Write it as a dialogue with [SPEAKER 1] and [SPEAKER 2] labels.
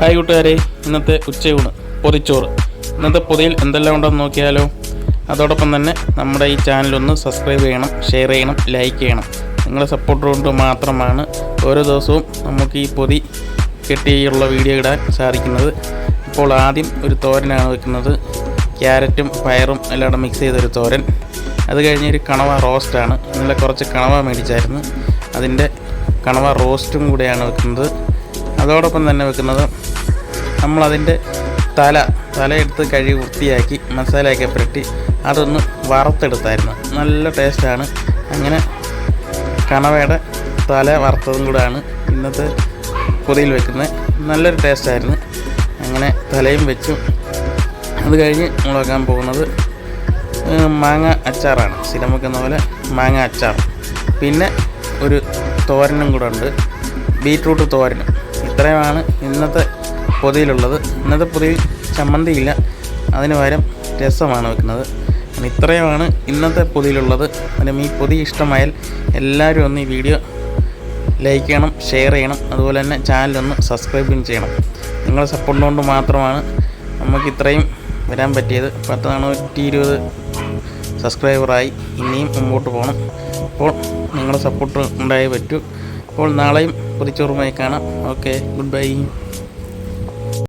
[SPEAKER 1] Hi കൂട്ടുകാരെ, ഇന്നത്തെ ഉച്ചയൂണ് പൊതിച്ചോറ്. ഇന്നത്തെ പൊതിയിൽ എന്തെല്ലാം ഉണ്ടെന്ന് നോക്കിയാലോ. അതോടൊപ്പം തന്നെ നമ്മുടെ ഈ ചാനലൊന്ന് സബ്സ്ക്രൈബ് ചെയ്യണം, ഷെയർ ചെയ്യണം, ലൈക്ക് ചെയ്യണം. നിങ്ങളുടെ സപ്പോർട്ട് കൊണ്ട് മാത്രമാണ് ഓരോ ദിവസവും നമുക്ക് ഈ പൊതി കെട്ടിയുള്ള വീഡിയോ ഇടാൻ സാധിക്കുന്നത്. ഇപ്പോൾ ആദ്യം ഒരു തോരനാണ് വെക്കുന്നത്. ക്യാരറ്റും പയറും എല്ലാം മിക്സ് ചെയ്തൊരു തോരൻ. അത് കഴിഞ്ഞ് ഒരു കണവ റോസ്റ്റാണ്. ഇന്നലെ കുറച്ച് കണവ മേടിച്ചായിരുന്നു, അതിൻ്റെ കണവ റോസ്റ്റും കൂടെയാണ് വെക്കുന്നത്. അതോടൊപ്പം തന്നെ വെക്കുന്നത് നമ്മളതിൻ്റെ തലയെടുത്ത് കഴുകി വൃത്തിയാക്കി മസാലയൊക്കെ പുരട്ടി അതൊന്ന് വറുത്തെടുത്തായിരുന്നു. നല്ല ടേസ്റ്റാണ്. അങ്ങനെ കണവയുടെ തല വറുത്തതും കൂടെയാണ് ഇന്നത്തെ പൊതിയിൽ വെക്കുന്നത്. നല്ലൊരു ടേസ്റ്റായിരുന്നു. അങ്ങനെ തലയും വെച്ചു. അത് കഴിഞ്ഞ് നമ്മൾ വെക്കാൻ പോകുന്നത് മാങ്ങ അച്ചാറാണ്. സ്ഥിരം വെക്കുന്ന പോലെ മാങ്ങ അച്ചാർ. പിന്നെ ഒരു തോരനും കൂടെ ഉണ്ട്, ബീറ്റ്റൂട്ട് തോരനും. ഇത്രയുമാണ് ഇന്നത്തെ പൊതിയിലുള്ളത്. ഇന്നത്തെ പൊതിയിൽ ചമ്മന്തിയില്ല, അതിന് പകരം രസമാണ് വെക്കുന്നത്. ഇത്രയുമാണ് ഇന്നത്തെ പൊതിയിലുള്ളത്. അതിനും ഈ പൊതി ഇഷ്ടമായാൽ എല്ലാവരും ഒന്ന് ഈ വീഡിയോ ലൈക്ക് ചെയ്യണം, ഷെയർ ചെയ്യണം. അതുപോലെ തന്നെ ചാനലൊന്ന് സബ്സ്ക്രൈബും ചെയ്യണം. നിങ്ങളുടെ സപ്പോർട്ട് കൊണ്ട് മാത്രമാണ് നമുക്ക് ഇത്രയും വരാൻ പറ്റിയത്. 120 സബ്സ്ക്രൈബറായി. ഇനിയും മുമ്പോട്ട് പോകണം. അപ്പോൾ നിങ്ങളുടെ സപ്പോർട്ട് ഉണ്ടായേ പറ്റൂ. അപ്പോൾ നാളെയും പൊതിച്ചോറുമായി കാണാം. Okay, good bye.